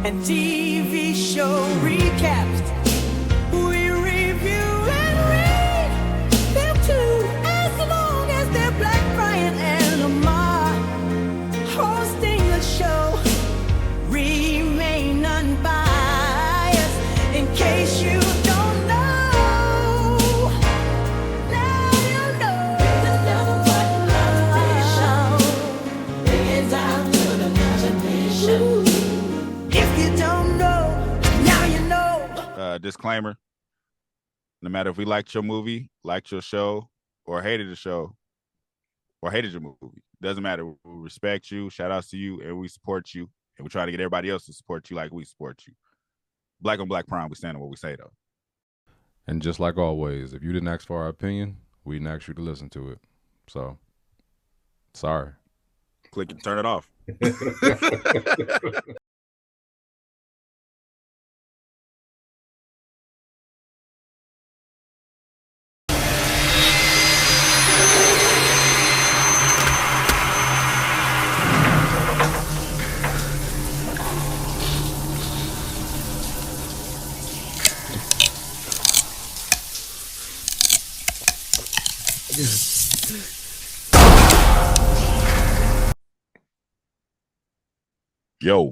and TV show recaps. We review and read them too, as long as they're Black, Brian and Lamar hosting the show. Remain unbiased in case you don't know. Now you know. The number one show is out to the imagination. If you don't know, now you know. Disclaimer: no matter if we liked your movie, liked your show, or hated the show, or hated your movie, doesn't matter. We respect you, shout outs to you, and we support you. And we try to get everybody else to support you like we support you. Black on Black Prime, we stand on what we say, though. And just like always, if you didn't ask for our opinion, we didn't ask you to listen to it. So, sorry. Click and turn it off. Yo,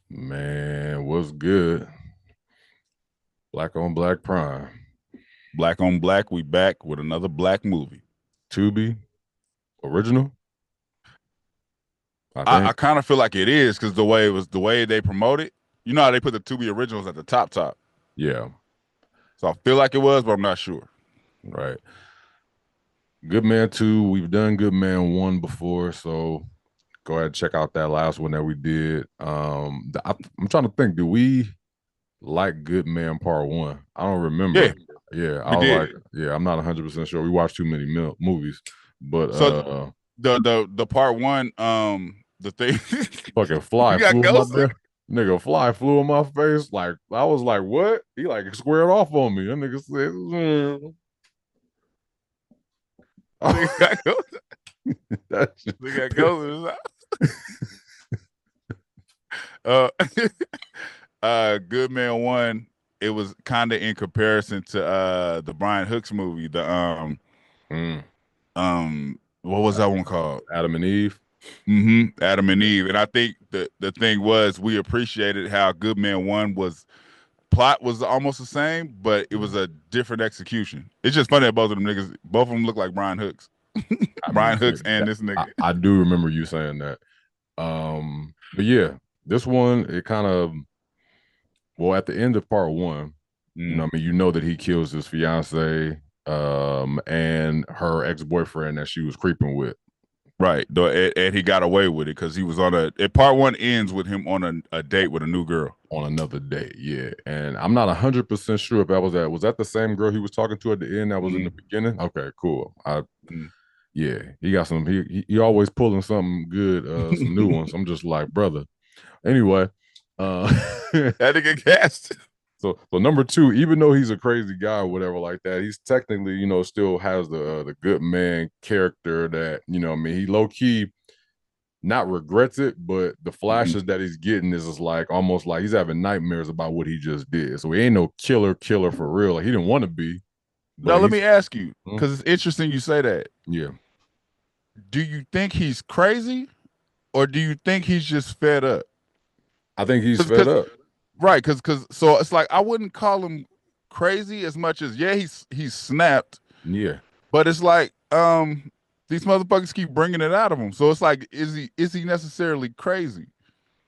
Man, what's good? Black on Black Prime. Black on Black, we back with another black movie. Tubi, original. I kind of feel like it is because the way they promote it. You know how they put the Tubi originals at the top. Yeah. So I feel like it was, but I'm not sure. Right. Good Man 2, we've done Good Man 1 before, so go ahead and check out that last one that we did. I'm trying to think, do we like Good Man Part 1? I don't remember. Yeah. I'm not 100% sure. We watched too many movies. But so the Part 1, the thing fucking fly nigga fly flew in my face. Like I was like, what? He like squared off on me. That nigga said, we got ghosts. Good Man 1, it was kind of in comparison to the Brian Hooks movie, the what was that one called? Adam and Eve. Adam and Eve. And I think the thing was we appreciated how Good Man 1 plot was almost the same, but it was a different execution. It's just funny that both of them look like Brian Hooks. Brian Hooks and this nigga. I do remember you saying that. But yeah, this one, it kind of, well, at the end of Part 1, you know, I mean, you know that he kills his fiance and her ex-boyfriend that she was creeping with. Right. And he got away with it because he was Part 1 ends with him on a date with a new girl. On another date, yeah. And I'm not 100% sure if that was that the same girl he was talking to at the end that was in the beginning? Okay, cool. Yeah, he got some, he always pulling something good, some new ones. I'm just like, brother. Anyway, had to get cast. So number 2, even though he's a crazy guy or whatever like that, he's technically, you know, still has the good man character that, you know, I mean, he low key not regrets it, but the flashes that he's getting is just like almost like he's having nightmares about what he just did. So he ain't no killer for real. Like he didn't want to be. Now let me ask you, because it's interesting you say that. Yeah. Do you think he's crazy, or do you think he's just fed up? I think he's fed up. Right, because so it's like I wouldn't call him crazy as much as he's snapped. Yeah, but it's like these motherfuckers keep bringing it out of him. So it's like, is he necessarily crazy?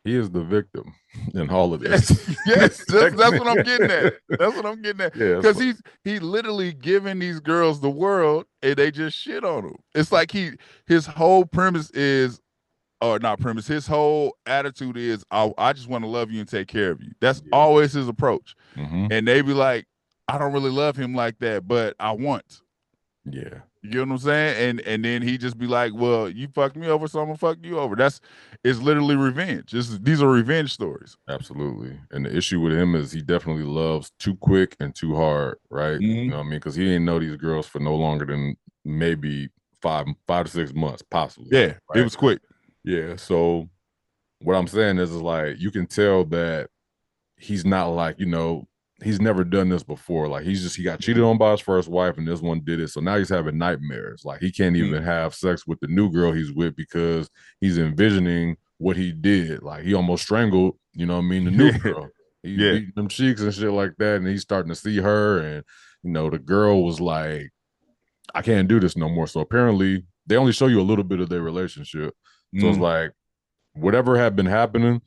He is the victim in all of this. Yes, that's what I'm getting at. That's what I'm getting at. Because he literally giving these girls the world and they just shit on him. It's like his whole premise is. Or not premise. His whole attitude is, I just want to love you and take care of you. That's always his approach. And they be like, I don't really love him like that, but I want. Yeah. You know what I'm saying? And then he just be like, well, you fucked me over, so I'm gonna fuck you over. It's literally revenge. These are revenge stories. Absolutely. And the issue with him is he definitely loves too quick and too hard, right? You know what I mean? Because he didn't know these girls for no longer than maybe 5 to 6 months, possibly. Yeah, right? It was quick. Yeah, so what I'm saying is like you can tell that he's not like, he's never done this before. Like he got cheated on by his first wife and this one did it. So now he's having nightmares. Like he can't even have sex with the new girl he's with because he's envisioning what he did. Like he almost strangled, the new girl. He's beating them cheeks and shit like that. And he's starting to see her. And, the girl was like, I can't do this no more. So apparently they only show you a little bit of their relationship. So it's like whatever had been happening,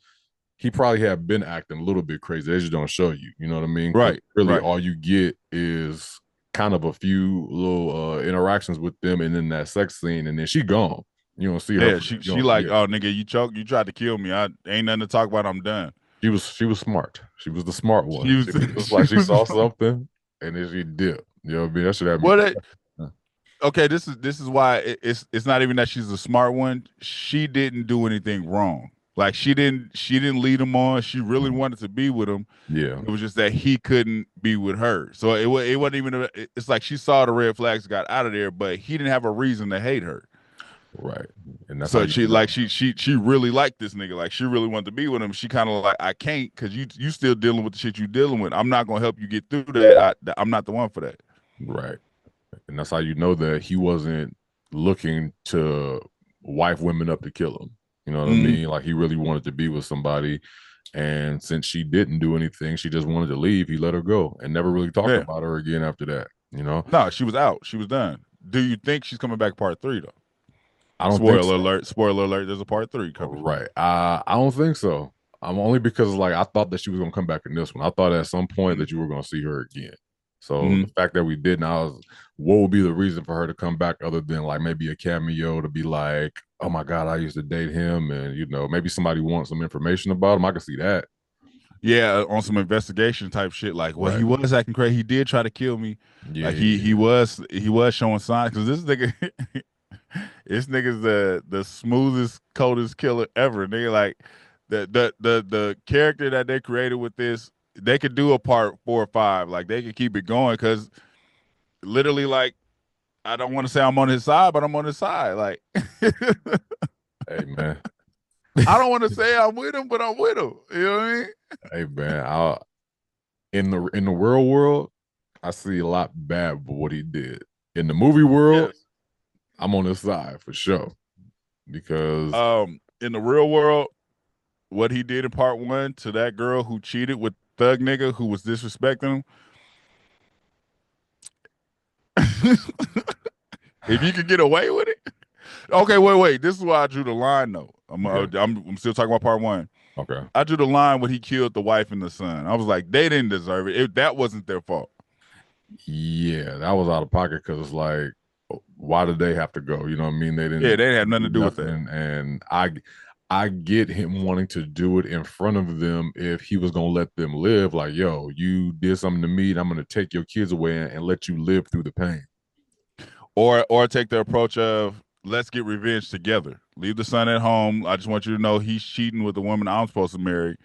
he probably had been acting a little bit crazy. They just don't show you. You know what I mean? Right. Really, all you get is kind of a few little interactions with them, and then that sex scene, and then she gone. You don't see her. Yeah, she like, oh nigga, you tried to kill me. I ain't nothing to talk about. I'm done. She was smart. She was the smart one. She was like she saw something, and then she dipped. You know what I mean? That should have. Okay, this is why it's not even that she's a smart one. She didn't do anything wrong. Like she didn't lead him on. She really wanted to be with him. Yeah. It was just that he couldn't be with her. So it wasn't even. It's like she saw the red flags, got out of there, but he didn't have a reason to hate her. Right. And that's so she really liked this nigga. Like she really wanted to be with him. She kind of like, I can't because you still dealing with the shit you dealing with. I'm not gonna help you get through that. I'm not the one for that. Right. And that's how you know that he wasn't looking to wife women up to kill him. You know what I mean? Like he really wanted to be with somebody. And since she didn't do anything, she just wanted to leave. He let her go and never really talked about her again after that. No, she was out. She was done. Do you think she's coming back part 3 though? I don't think so. Alert. Spoiler alert. There's a part 3 coming. Right. I don't think so. I'm only because like I thought that she was gonna come back in this one. I thought at some point that you were gonna see her again. So the fact that we didn't, what would be the reason for her to come back other than like maybe a cameo to be like, oh my God, I used to date him, and maybe somebody wants some information about him. I can see that. Yeah, on some investigation type shit. Like, well, he was acting crazy. He did try to kill me. Yeah, like he was showing signs because this nigga, this nigga's the smoothest, coldest killer ever. Nigga, like the character that they created with this. They could do a part 4 or 5. Like they could keep it going because literally, like, I don't want to say I'm on his side, but I'm on his side. Like, hey man, I don't want to say I'm with him, but I'm with him. You know what I mean? Hey man, in the real world, I see a lot bad for what he did. In the movie world, I'm on his side for sure. Because in the real world, what he did in part 1 to that girl who cheated with thug nigga who was disrespecting him. If you could get away with it. Okay, wait. This is why I drew the line though. I'm still talking about part 1. Okay. I drew the line when he killed the wife and the son. I was like, they didn't deserve it. That wasn't their fault. Yeah, that was out of pocket because it's like, why did they have to go? You know what I mean? They didn't. Yeah, they didn't have nothing to do with that. And I get him wanting to do it in front of them if he was gonna let them live. Like, yo, you did something to me, and I'm gonna take your kids away and let you live through the pain. Or take the approach of let's get revenge together. Leave the son at home. I just want you to know he's cheating with the woman I'm supposed to marry.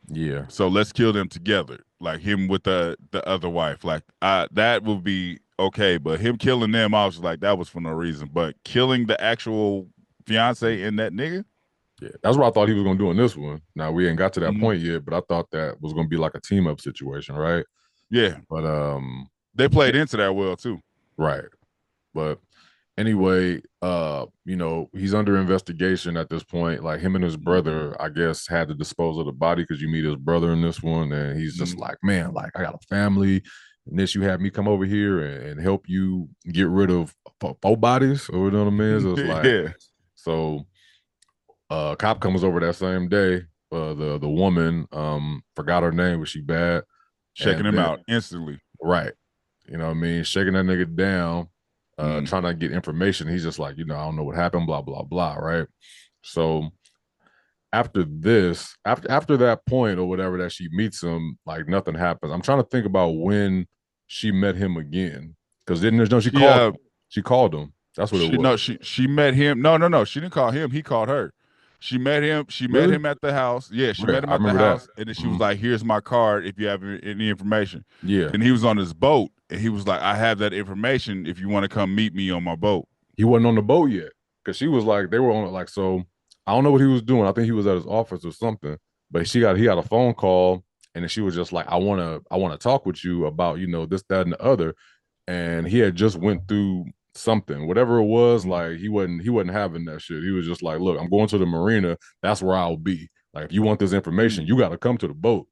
Yeah. So let's kill them together. Like him with the other wife. Like that would be okay. But him killing them, I was just like, that was for no reason. But killing the actual fiance and that nigga. Yeah, that's what I thought he was gonna do in this one. Now we ain't got to that point yet, but I thought that was gonna be like a team up situation, right? Yeah. But they played into that well too. Right. But anyway, he's under investigation at this point. Like him and his brother, I guess, had to dispose of the body because you meet his brother in this one, and he's just like, man, like I got a family, and this you have me come over here and help you get rid of 4 bodies, or you know what I mean? So it's like, so cop comes over that same day. The woman, forgot her name, but she bad, shaking him out instantly. Right. You know what I mean? Shaking that nigga down. Trying to get information. He's just like, I don't know what happened, blah, blah, blah, right? So after this, after that point or whatever that she meets him, like nothing happens. I'm trying to think about when she met him again. Because she called him. That's what it was. No, she met him. No. She didn't call him. He called her. She met him. She met him at the house. Yeah, she met him at the house. And then she was like, here's my card if you have any information. Yeah. And he was on his boat. And he was like, I have that information if you want to come meet me on my boat. He wasn't on the boat yet. Because she was like, they were on it like, so I don't know what he was doing. I think he was at his office or something. But he got a phone call, and then she was just like, I wanna talk with you about, this, that, and the other. And he had just went through something, whatever it was. Like he wasn't having that shit. He was just like, look, I'm going to the marina. That's where I'll be. Like, if you want this information, you got to come to the boat.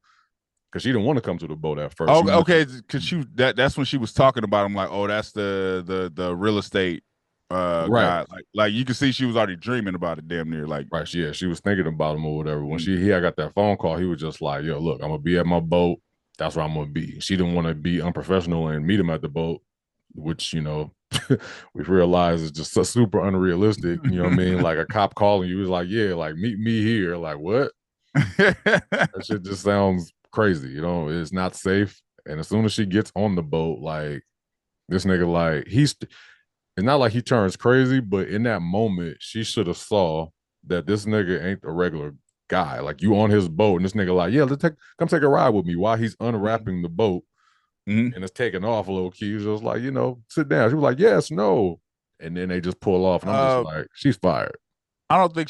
Because she didn't want to come to the boat at first. Oh, okay, because that's when she was talking about him, like, oh, that's the real estate right. guy. Like you can see she was already dreaming about it, damn near. Like, Right. Yeah, she was thinking about him or whatever. When he had got that phone call, he was just like, yo, look, I'm gonna be at my boat. That's where I'm gonna be. She didn't want to be unprofessional and meet him at the boat, which, we realized is just so super unrealistic. You know what I mean? Like a cop calling you is like, yeah, like meet me here. Like, what? That shit just sounds crazy. It's not safe. And as soon as she gets on the boat, like this nigga, like it's not like he turns crazy, but in that moment, she should have saw that this nigga ain't a regular guy. Like, you on his boat, and this nigga like, yeah, come take a ride with me while he's unwrapping the boat and it's taking off a little key. He's just like, sit down. She was like, yes, no. And then they just pull off, and I'm just like, she's fired. I don't think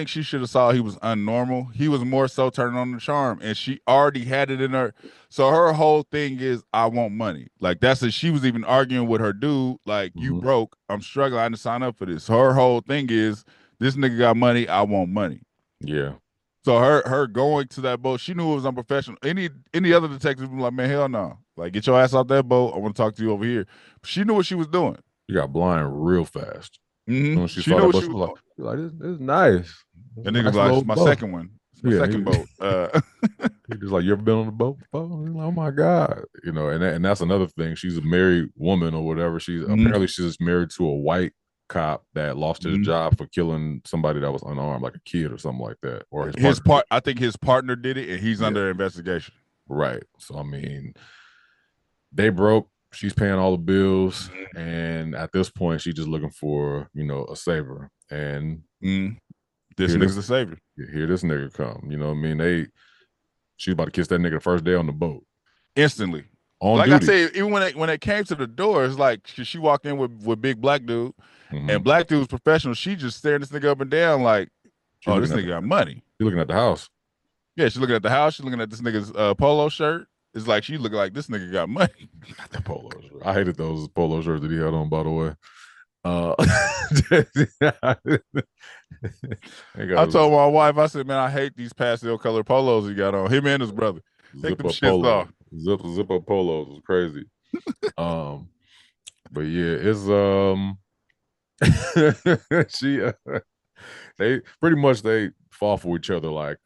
she should have saw he was unnormal. He was more so turning on the charm, and she already had it in her. So her whole thing is, I want money. Like, that's it. She was even arguing with her dude, like, you broke, I'm struggling, I didn't sign up for this. So her whole thing is, this nigga got money, I want money. Yeah. So her going to that boat, she knew it was unprofessional. Any other detective would be like, man, hell no. Like, get your ass off that boat. I want to talk to you over here. She knew what she was doing. You got blind real fast. Mm-hmm. She saw that boat, she was like, this is nice. The nigga like, it's my second one. It's my second boat. He just like, you ever been on a boat before? Like, oh my God. And that's another thing. She's a married woman or whatever. She's apparently she's married to a white cop that lost his job for killing somebody that was unarmed, like a kid or something like that. Or I think his partner did it, and he's under investigation. Right. So I mean, they broke. She's paying all the bills, and at this point, she's just looking for a savior. And this nigga's the savior. Here this nigga come. You know what I mean? She's about to kiss that nigga the first day on the boat. Instantly. On like duty. I said, even when it came to the door, it's like she walked in with big black dude, and black dude was professional. She just staring this nigga up and down like, oh, this nigga got money. She's looking at the house. Yeah, she's looking at the house. She's looking at this nigga's polo shirt. It's like she looking like this nigga got money. Not the polo shirt. I hated those polo shirts that he had on, by the way. I told my wife, I said, man, I hate these pastel color polos he got on. Him and his brother. Take them shits off. Zip-up polos was crazy. But yeah, it's they pretty much they fall for each other like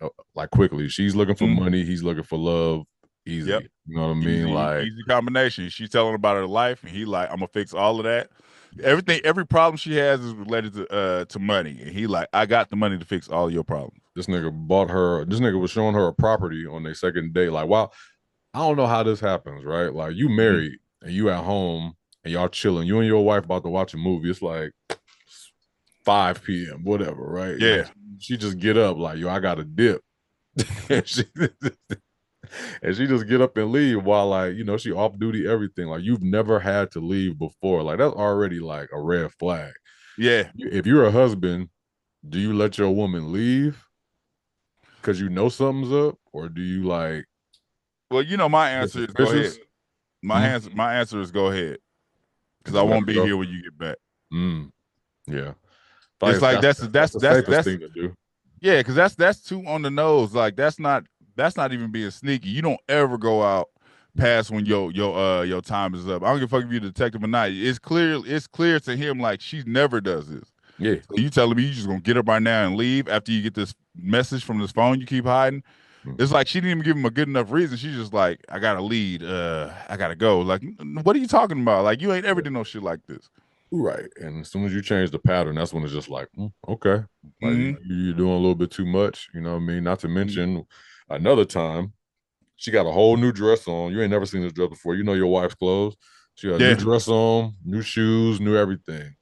quickly. She's looking for money, he's looking for love. Easy. Yep. You know what I mean? Easy combination. She's telling about her life, and he like, I'm gonna fix all of that. Every problem she has is related to money, and he like, I got the money to fix all your problems. This nigga was showing her a property on their second date. Like, wow, I don't know how this happens, right? Like, you married and you at home and y'all chilling. You and your wife about to watch a movie. It's like 5 p.m., whatever, right? Yeah. She just get up like, yo, I got a dip. And she just get up and leave while like, she off duty, everything. Like, you've never had to leave before. Like, that's already like a red flag. Yeah. If you're a husband, do you let your woman leave because you know something's up, or do you like? Well, my answer is go ahead. My answer is go ahead, because I won't be here when you get back. Yeah, it's like that's the safest thing to do. Yeah, because that's too on the nose. Like, that's not even being sneaky. You don't ever go out past when your time is up. I don't give a fuck if you're a detective or not. It's clear to him like she never does this. Yeah. So you telling me you just gonna get up right now and leave after you get this message from this phone you keep hiding? It's like she didn't even give him a good enough reason. She's just like, I got to lead. I got to go. Like, what are you talking about? Like, you ain't ever did no shit like this. Right. And as soon as you change the pattern, that's when it's just like, okay. Like, you're doing a little bit too much. You know what I mean? Not to mention another time, she got a whole new dress on. You ain't never seen this dress before. You know your wife's clothes. She got a new dress on, new shoes, new everything.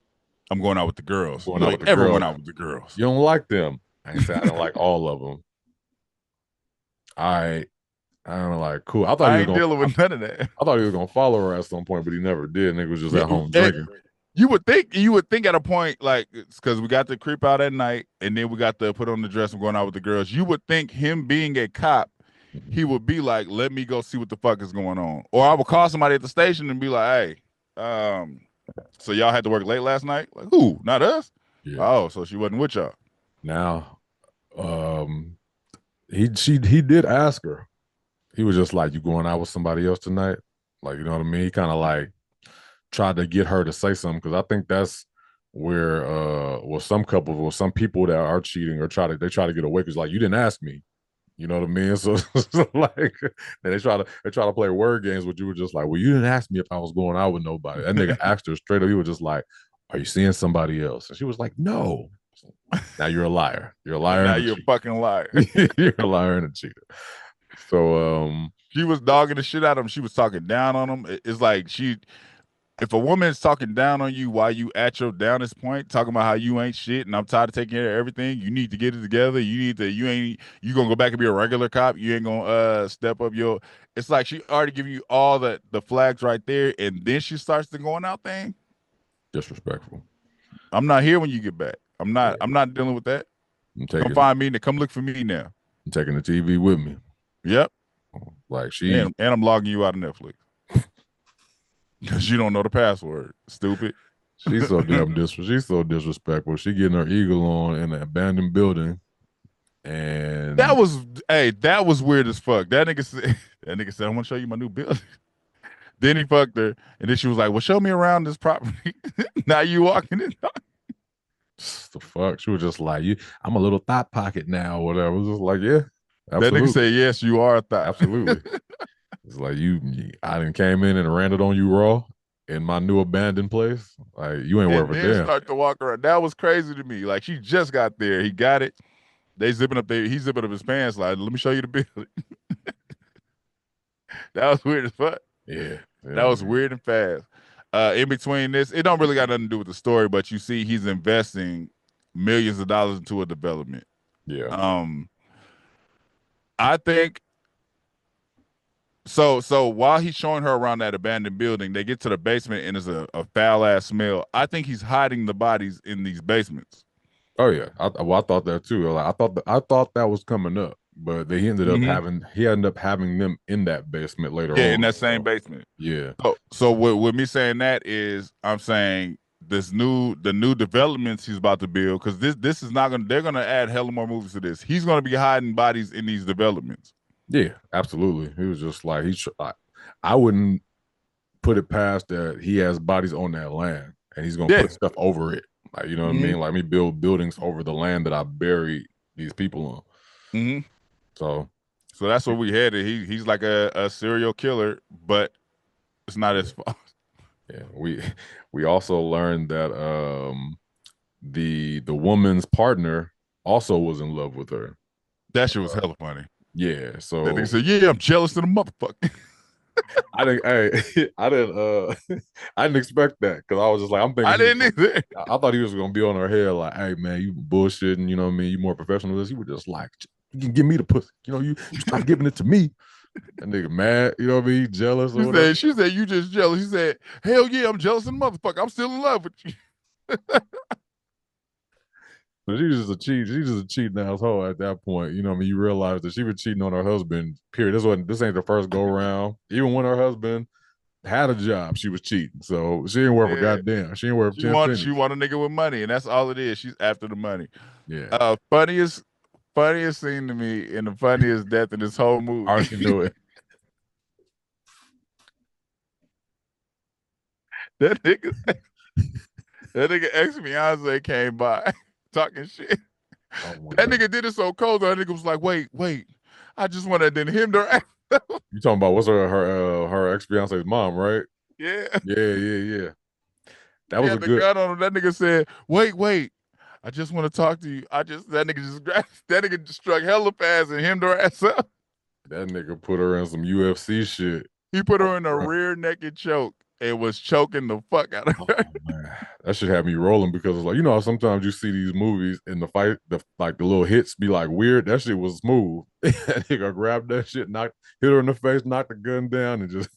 I'm going out with the girls. Went out with the girls. You don't like them. I ain't say I don't like all of them. I don't like, cool. I ain't dealing with none of that. I thought he was gonna follow her at some point, but he never did. Nigga was just at home drinking. You would think at a point like because we got the creep out at night and then we got the put on the dress and going out with the girls. You would think him being a cop, he would be like, "Let me go see what the fuck is going on," or I would call somebody at the station and be like, "Hey, so y'all had to work late last night? Like who? Not us? Yeah. Oh, so she wasn't with y'all." Now, he did ask her. He was just like, "You going out with somebody else tonight?" Like, you know what I mean? He kind of like tried to get her to say something because I think that's where some couples or some people that are cheating or try to get away because like you didn't ask me. You know what I mean? So, like they try to play word games, but you were just like, well, you didn't ask me if I was going out with nobody. That nigga asked her straight up. He was just like, are you seeing somebody else? And she was like, no. Now you're a liar. You're a liar. Now you're a fucking liar. You're a liar and a cheater. So she was dogging the shit out of him. She was talking down on him. It's like if a woman is talking down on you while you at your downest point, talking about how you ain't shit and I'm tired of taking care of everything, you need to get it together. You gonna go back and be a regular cop. You ain't gonna step up your. It's like she already giving you all the flags right there, and then she starts the going out thing. Disrespectful. I'm not here when you get back. I'm not dealing with that. Come find me. Come look for me now. I'm taking the TV with me. Yep. Like and I'm logging you out of Netflix. Because you don't know the password, stupid. She's so damn disrespectful. She getting her eagle on in an abandoned building, and that was weird as fuck. That nigga said, I want to show you my new building. Then he fucked her, and then she was like, well, show me around this property. Now you walking in. The fuck? She was just like, I'm a little thought pocket now, or whatever. It was just like, yeah. Absolutely. That nigga said, yes, you are a thought. Absolutely. It's like I done came in and ran it on you raw in my new abandoned place. Like you ain't worth a damn. Start to walk around. That was crazy to me. Like she just got there. He got it. He's zipping up his pants. Like, let me show you the building. That was weird as fuck. Yeah. That was weird and fast. In between this, it don't really got nothing to do with the story, but you see he's investing millions of dollars into a development. Yeah. I think so while he's showing her around that abandoned building, they get to the basement and there's a foul ass smell. I think he's hiding the bodies in these basements. Oh yeah. I thought that too. Like, I thought that was coming up, but he ended up having them in that basement later on. Yeah, in that same basement. Yeah. So with me saying that is I'm saying the new developments he's about to build, because this is not gonna, they're gonna add hella more movies to this. He's gonna be hiding bodies in these developments. Yeah, absolutely. He was just like I wouldn't put it past that he has bodies on that land and he's gonna put stuff over it. Like, you know what I mean? Like me build buildings over the land that I buried these people on. So that's what we had. He's like a serial killer, but it's not his fault. Yeah, we also learned that the woman's partner also was in love with her. That shit was hella funny. Yeah, so that nigga said, "Yeah, I'm jealous of the motherfucker." I didn't expect that because I was just like, I'm thinking I didn't either. I thought he was gonna be on her head like, hey man, you bullshitting, you know what I mean? You more professional than this. He was just like, you can give me the pussy, you know, you stop giving it to me. That nigga mad, you know what I mean? Jealous. She said, you just jealous. He said, hell yeah, I'm jealous of the motherfucker. I'm still in love with you. So she's just a cheating asshole at that point. You know what I mean? You realize that she was cheating on her husband, period. This ain't the first go around. Even when her husband had a job, she was cheating. So she ain't worth a goddamn. She ain't worth 10 pennies. She want a nigga with money, and that's all it is. She's after the money. Yeah. Funniest scene to me and the funniest death in this whole movie. I can do it. That nigga ex-fiance came by talking shit. That nigga did it so cold. That nigga was like, wait, I just want to then him to act. You talking about what's her ex-fiance's mom, right? Yeah. Yeah. That was a good gun on him. That nigga said, wait. I just want to talk to you. That nigga just struck hella fast and hemmed her ass up. That nigga put her in some UFC shit. He put her in a rear naked choke and was choking the fuck out of her. Man. That should have me rolling because it's like, you know, sometimes you see these movies in the fight, the little hits be like weird. That shit was smooth. That nigga grabbed that shit, hit her in the face, knocked the gun down, and just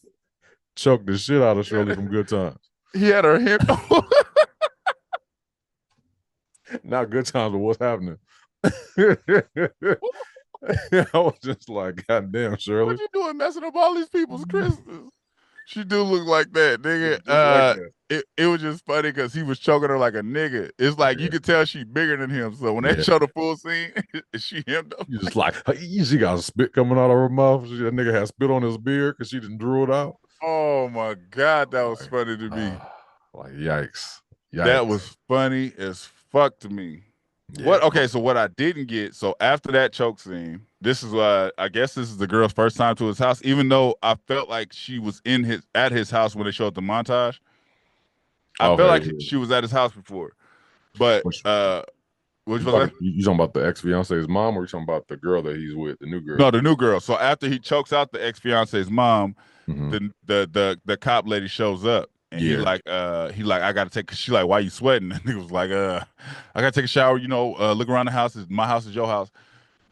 choked the shit out of Shirley from Good Times. He had her hair. Not good times, but what's happening? I was just like, God damn, Shirley. What you doing messing up all these people's Christmas? She do look like that, nigga. Just like that. It was just funny because he was choking her like a nigga. It's like you could tell she bigger than him. So when they show the full scene, she hemmed up. You just like she got spit coming out of her mouth. That nigga had spit on his beard because she didn't drew it out. Oh my God, that was funny to me. Like yikes. That was funny as fuck to me. Yeah. What? Okay, so what I didn't get. So after that choke scene, this is I guess this is the girl's first time to his house. Even though I felt like she was at his house when they showed the montage. I felt like she was at his house before, but you talking about the ex-fiance's mom, or you talking about the girl that he's with, the new girl? No, the new girl. So after he chokes out the ex-fiance's mom, the cop lady shows up. And he like, I gotta take. She like, why you sweating? And he was like, I gotta take a shower. Look around the house. My house is your house.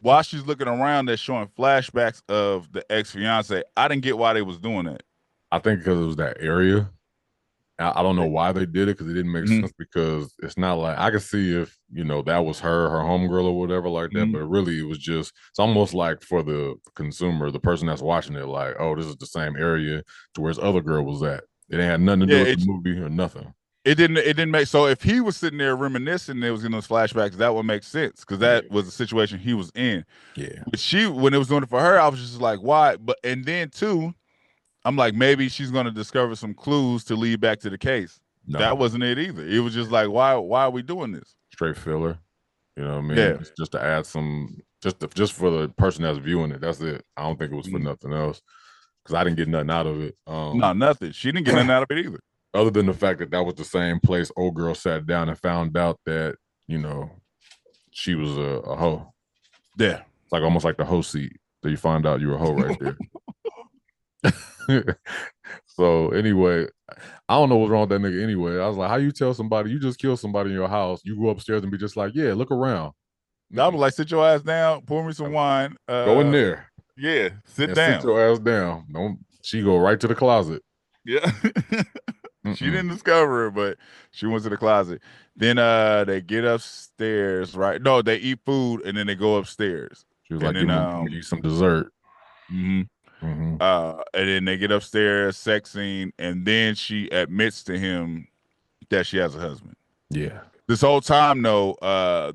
While she's looking around, they're showing flashbacks of the ex-fiance. I didn't get why they was doing that. I think because it was that area. I don't know why they did it, because it didn't make sense, because it's not like I could see if that was her homegirl or whatever like that, but really it was just, it's almost like for the consumer, the person that's watching it, like, oh, this is the same area to where his other girl was at. It ain't had nothing to do with the movie or nothing. It didn't make, so if he was sitting there reminiscing, it was in those flashbacks, that would make sense, because that was the situation he was in. Yeah. But when it was doing it for her, I was just like, why? And then too, I'm like, maybe she's going to discover some clues to lead back to the case. No. That wasn't it either. It was just like, why are we doing this? Straight filler. You know what I mean? Yeah. Just to add some, just for the person that's viewing it. That's it. I don't think it was for nothing else, because I didn't get nothing out of it. No, nothing. She didn't get nothing out of it either. Other than the fact that was the same place old girl sat down and found out that, she was a hoe. Yeah. It's like almost like the hoe seat that you find out you're a hoe right there. So anyway, I don't know what's wrong with that nigga anyway. I was like, how you tell somebody you just killed somebody in your house, you go upstairs and be just like, yeah, look around. I was like, sit your ass down, pour me some wine. Go in there. Yeah, sit down. Sit your ass down. She go right to the closet. Yeah. She didn't discover her, but she went to the closet. Then they get upstairs, right? No, they eat food and then they go upstairs. She was like, give me some dessert. And then they get upstairs, sex scene, and then she admits to him that she has a husband. Yeah. This whole time, though,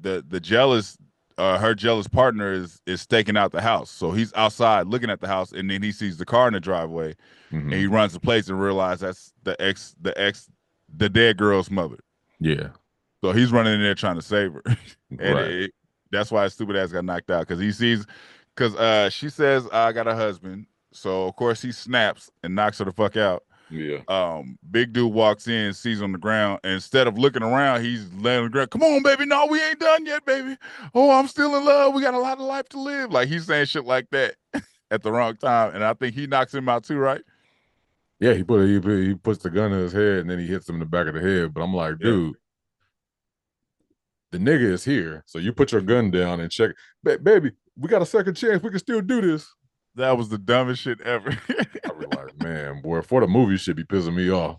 the jealous, her jealous partner is staking out the house. So he's outside looking at the house, and then he sees the car in the driveway, and he runs the place and realizes that's the dead girl's mother. Yeah. So he's running in there trying to save her, and right. That's why his stupid ass got knocked out, because he sees. Because she says, I got a husband. So, of course, he snaps and knocks her the fuck out. Yeah. Big dude walks in, sees on the ground, and instead of looking around, he's laying on the ground. Come on, baby. No, we ain't done yet, baby. Oh, I'm still in love. We got a lot of life to live. Like, he's saying shit like that at the wrong time. And I think he knocks him out too, right? Yeah, he puts the gun in his head, and then he hits him in the back of the head. But I'm like, dude, the nigga is here. So you put your gun down and check. Baby, we got a second chance. We can still do this. That was the dumbest shit ever. I was like, man, boy, for the movie shit be pissing me off.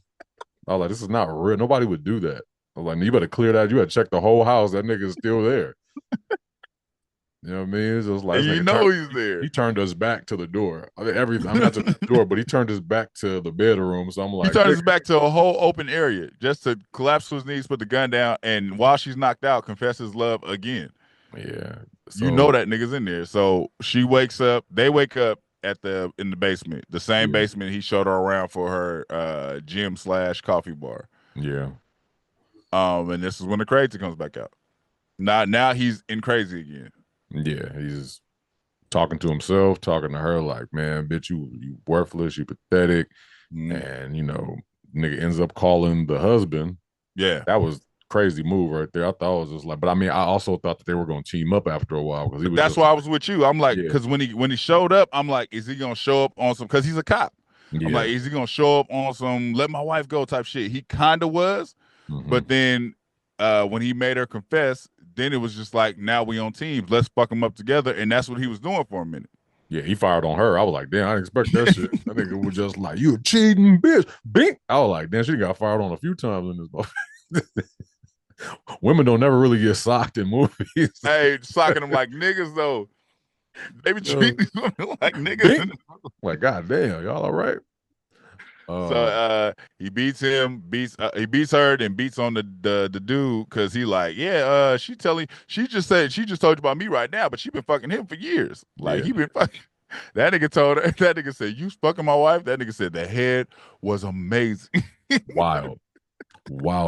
I was like, this is not real. Nobody would do that. I was like, you better clear that. You better check the whole house. That nigga's still there. You know what I mean? It's just like, he's there. He turned us back to the door. I mean, I'm not to the door, but he turned us back to the bedroom. So I'm like, he turned us back to a whole open area just to collapse to his knees, put the gun down, and while she's knocked out, confess his love again. Yeah. So, that nigga's in there. So she wakes up. They wake up in the basement, the same basement he showed her around for her gym/coffee bar. Yeah. And this is when the crazy comes back out. Now he's in crazy again. Yeah, he's talking to himself, talking to her like, man, bitch, you worthless, you pathetic. And nigga ends up calling the husband. Yeah. That was crazy move right there. I thought it was just like, but I mean, I also thought that they were going to team up after a while, because that's why I was with you. I'm like, because when he showed up, I'm like, is he going to show up on some? Because he's a cop. Yeah. I'm like, is he going to show up on some let my wife go type shit? He kind of was, but then when he made her confess, then it was just like, now we on teams. Let's fuck them up together, and that's what he was doing for a minute. Yeah, he fired on her. I was like, damn, I didn't expect that shit. That nigga was just like, you a cheating bitch. Bink. I was like, damn, she got fired on a few times in this. Women don't never really get socked in movies. Hey, socking them like niggas though. They be treating these women like niggas. Bink. Like, god damn, y'all all right? So he beats him, he beats her, and beats on the dude because he like, yeah, she just said she just told you about me right now, but she been fucking him for years. Like he been fucking. That nigga told her. That nigga said, "You fucking my wife." That nigga said the head was amazing. Wild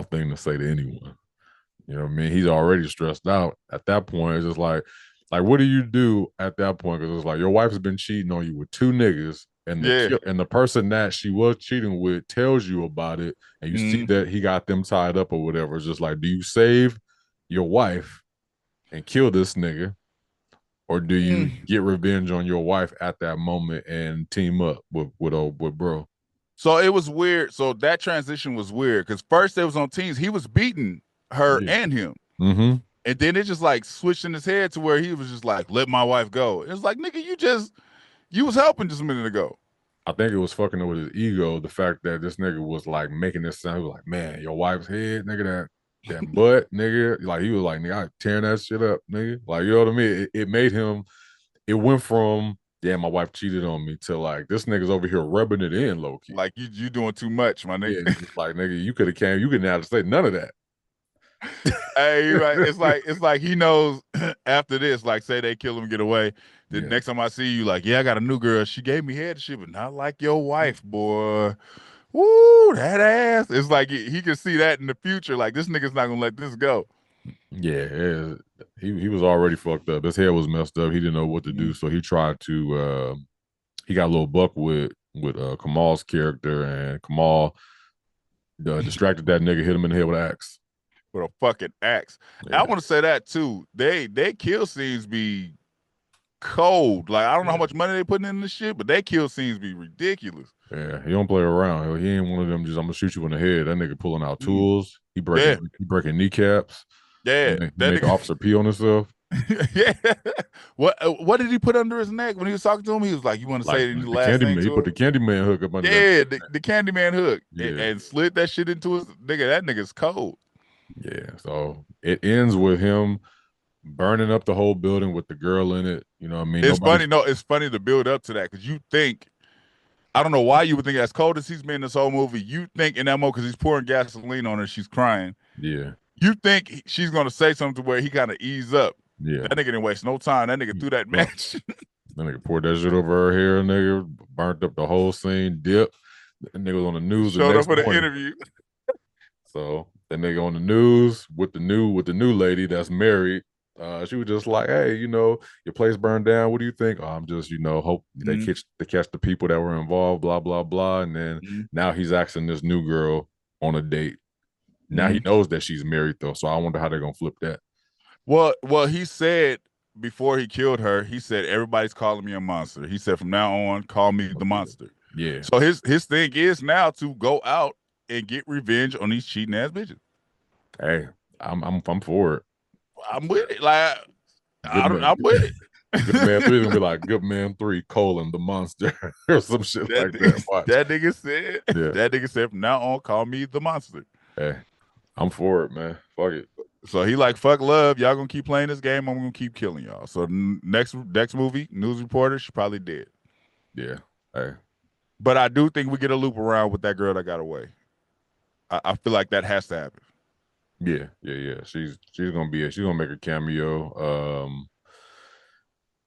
thing to say to anyone. You know what I mean? He's already stressed out. At that point, it's just like what do you do at that point? Because it's like your wife has been cheating on you with two niggas, and the person that she was cheating with tells you about it, and you see that he got them tied up or whatever. It's just like, do you save your wife and kill this nigga, or do you get revenge on your wife at that moment and team up with bro? So it was weird. So that transition was weird because first it was on teams. He was beating her and him. Mm-hmm. And then it just like switched in his head to where he was just like, let my wife go. It was like, nigga, you was helping just a minute ago. I think it was fucking up with his ego, the fact that this nigga was like making this sound. He was like, man, your wife's head, nigga, that butt, nigga. Like he was like, nigga, I tearing that shit up, nigga. Like, you know what I mean? It made him, it went from, damn, my wife cheated on me to like, this nigga's over here rubbing it in low key. Like you doing too much, my nigga. Yeah, like, nigga, you could have came, you couldn't have to say none of that. Hey, you're right. It's like he knows after this, like say they kill him, get away. The next time I see you, like, yeah, I got a new girl. She gave me head shit, but not like your wife, boy. Woo, that ass. It's like he can see that in the future. Like this nigga's not gonna let this go. Yeah, he was already fucked up. His head was messed up. He didn't know what to do, so he tried to. He got a little buck with Kamal's character, and Kamal distracted that nigga, hit him in the head with an axe. With a fucking axe. Yeah. I want to say that too. They kill scenes be cold. Like I don't know how much money they putting in this shit, but they kill scenes be ridiculous. Yeah, he don't play around. He ain't one of them. Just I'm gonna shoot you in the head. That nigga pulling out tools. He breaking kneecaps. Yeah, he make the officer pee on himself. Yeah. What did he put under his neck when he was talking to him? He was like, "You want to say the last thing?" He put the Candyman hook up under. Yeah, the Candyman hook, and slid that shit into his nigga. That nigga's cold. Yeah, so it ends with him burning up the whole building with the girl in it. You know what I mean? It's funny. No, it's funny to build up to that because you think, I don't know why you would think as cold as he's been in this whole movie, you think in that moment because he's pouring gasoline on her, she's crying. Yeah. You think she's going to say something to where he kind of ease up. Yeah. That nigga didn't waste no time. That nigga threw that match. That nigga poured that shit over her hair, nigga, burnt up the whole scene, dipped. That nigga was on the news. Showed up for the interview. So that nigga on the news with the new lady that's married. She was just like, hey, you know, your place burned down. What do you think? Oh, I'm just, you know, hope they catch the people that were involved, blah, blah, blah. And then now he's asking this new girl on a date. Now he knows that she's married though. So I wonder how they're gonna flip that. Well, he said before he killed her, he said, everybody's calling me a monster. He said, from now on, call me the monster. Yeah. So his thing is now to go out and get revenge on these cheating ass bitches. Hey, I'm for it. I'm with it. Like I'm with it. Good Man 3 is gonna be like Good Man 3, the monster or some shit like that. Watch. That nigga said, from now on, call me the monster. Hey, I'm for it, man. Fuck it. So he like, fuck love. Y'all gonna keep playing this game. I'm gonna keep killing y'all. So next movie, news reporter, she probably dead. Yeah. Hey. But I do think we get a loop around with that girl that got away. I feel like that has to happen. Yeah. She's gonna make a cameo.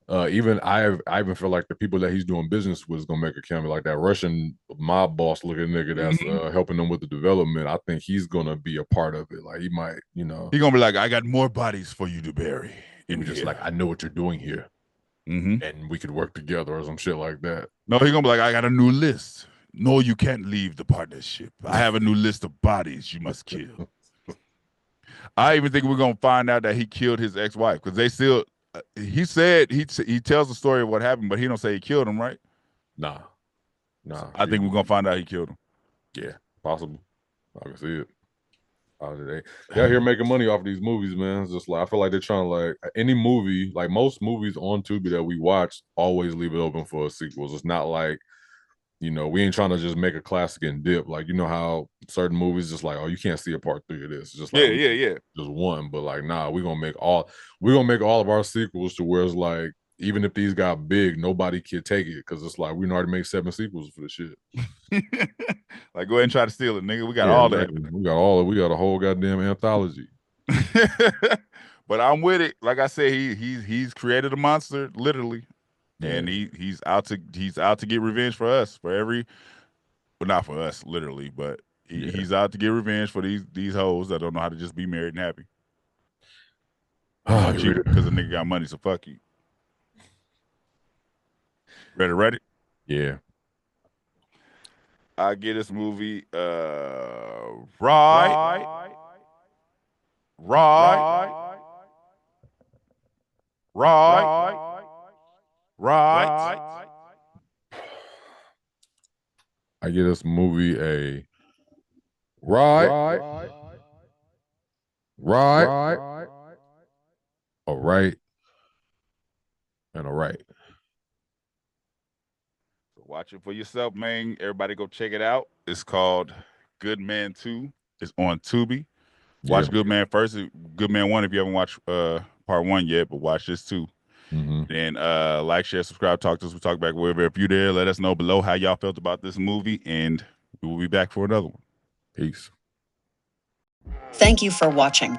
Even I even feel like the people that he's doing business with is gonna make a cameo, like that Russian mob boss looking nigga that's helping them with the development. I think he's gonna be a part of it. Like he might, you know, he's gonna be like, I got more bodies for you to bury. And just like, I know what you're doing here, and we could work together or some shit like that. No, he's gonna be like, I got a new list. No, you can't leave the partnership. I have a new list of bodies you must kill. I even think we're gonna find out that he killed his ex-wife because they still. He said he tells the story of what happened, but he don't say he killed him, right? Nah. I think we're gonna find out he killed him. Yeah, possible. I can see it. They out here making money off these movies, man. It's just like I feel like they're trying to like any movie, like most movies on Tubi that we watch, always leave it open for sequels. It's not like, you know, we ain't trying to just make a classic and dip. Like, you know how certain movies just like, oh, you can't see a part 3 of this. It's just like just one. But like, nah, we're gonna make all of our sequels to where it's like, even if these got big, nobody can take it because it's like we already made 7 sequels for the shit. Like, go ahead and try to steal it, nigga. We got all that. We got a whole goddamn anthology. But I'm with it. Like I said, he's created a monster, literally. And he's out to get revenge for us, well, not for us, literally, but he's out to get revenge for these hoes that don't know how to just be married and happy. Because the nigga got money, so fuck you. Ready? Yeah. I get this movie right. I give this movie a right, a right, and a right. So watch it for yourself, man. Everybody go check it out. It's called Good Man 2. It's on Tubi. Watch Good Man first. Good Man 1 if you haven't watched part 1 yet, but watch this too. Then like, share, subscribe, talk to us. We'll talk back wherever. If you're there, let us know below how y'all felt about this movie, and we will be back for another one. Peace. Thank you for watching.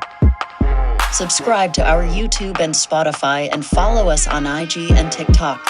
Subscribe to our YouTube and Spotify and follow us on IG and TikTok.